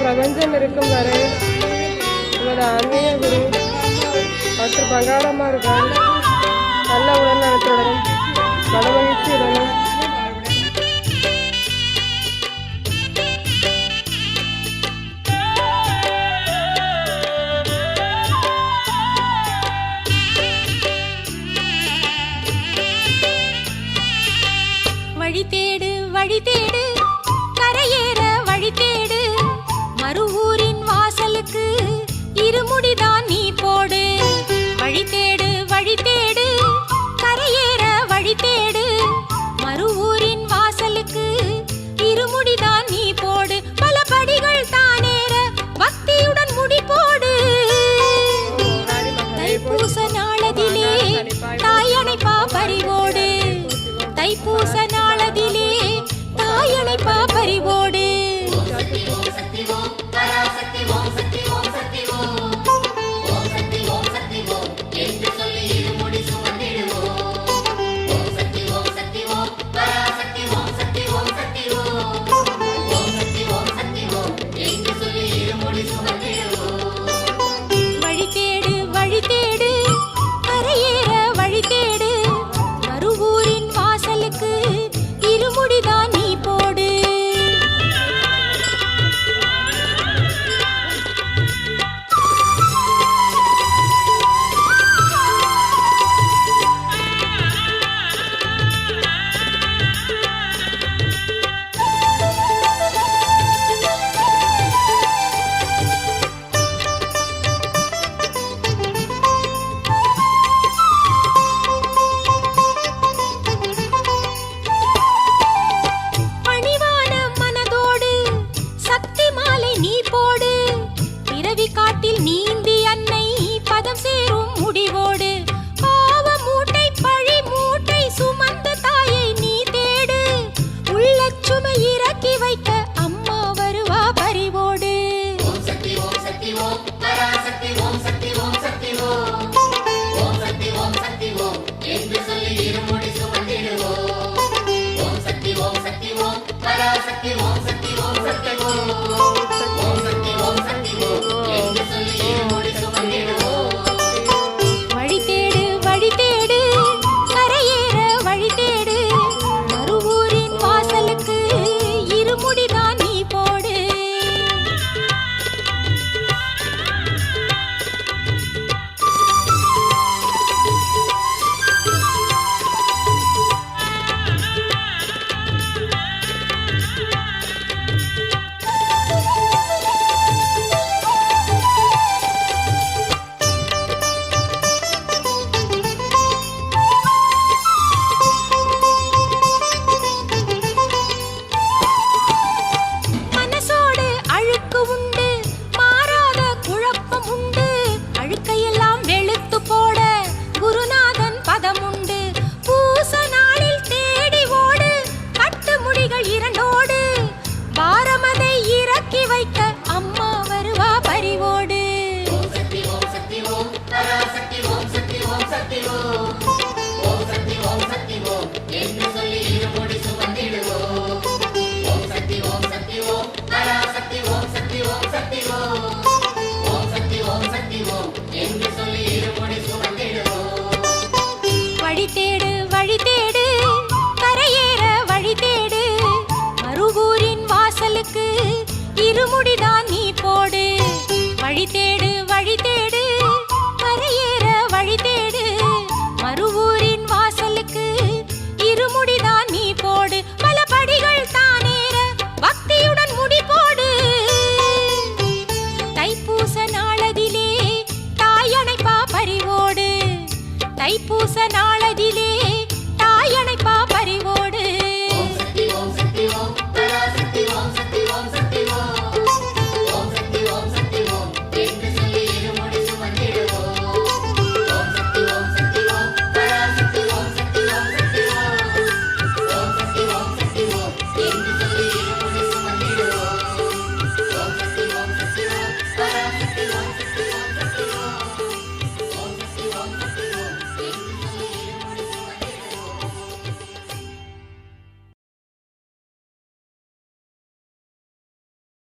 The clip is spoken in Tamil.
பிரபஞ்சம் இருக்கும் வரை உங்களது ஆன்மீக குரு மற்றும் பங்காளமார்கள் நல்ல உடல்நலத்துடனும் மனமகிழ்ச்சியுடனும் வழி தேடு வழி தேடு கரையேற வழி தேடு மறுவூரின் வாசலுக்கு இருமுடிதான் நீ போடு வழி தேடு வழி தேடு கரையேற வழி தேடு மறுவூரின் வாசலுக்கு இருமுடிதான் நீ போடு பல படிகள் தானேற பக்தியுடன் முடி போடு தைப்பூச நாளதிலே தாயணைப்பா பறிவோடு தைப்பூச நாளதிலே தாயணைப்பா பறிவோடு வழி தேடு வழி தேடு கரையேற வழி தேடு மறுவூரின் வாசலுக்கு இருமுடிதான் நீ போடு பணிவான மனதோடு சக்தி மாலை நீ போடு பிறவி காட்டில் நீந்தி அன்னை பதம் சேரும் முடிவோடு பாவ மூட்டை பழி மூட்டை சுமந்த தாயை நீ தேடு உள்ளச் சுமை இறக்கி வைக்க அம்மா வருவா பறிவோடு வழி தேடு வழி தேடு கரையேற வழி தேடு மறுவூரின் வாசலுக்கு இருமுடிதான் நீ போடு மனசோடு அழுக்கு உண்டு மாறாத குழப்பம் உண்டு அழுக்கையெல்லாம் வெளுத்து போட குருநாதன் பதம் உண்டு பூச நாளில் தேடி ஓடு கட்டு முடிகள் இரண்டோடு பாரமதை இறக்கி வைக்க அம்மா வருவா பறிவோடு வழி தேடு வழி தேடு கரையேற வழி தேடு மறுவூரின் வாசலுக்கு இருமுடிதான் நீ போடு வழி தேடு வழி தேடு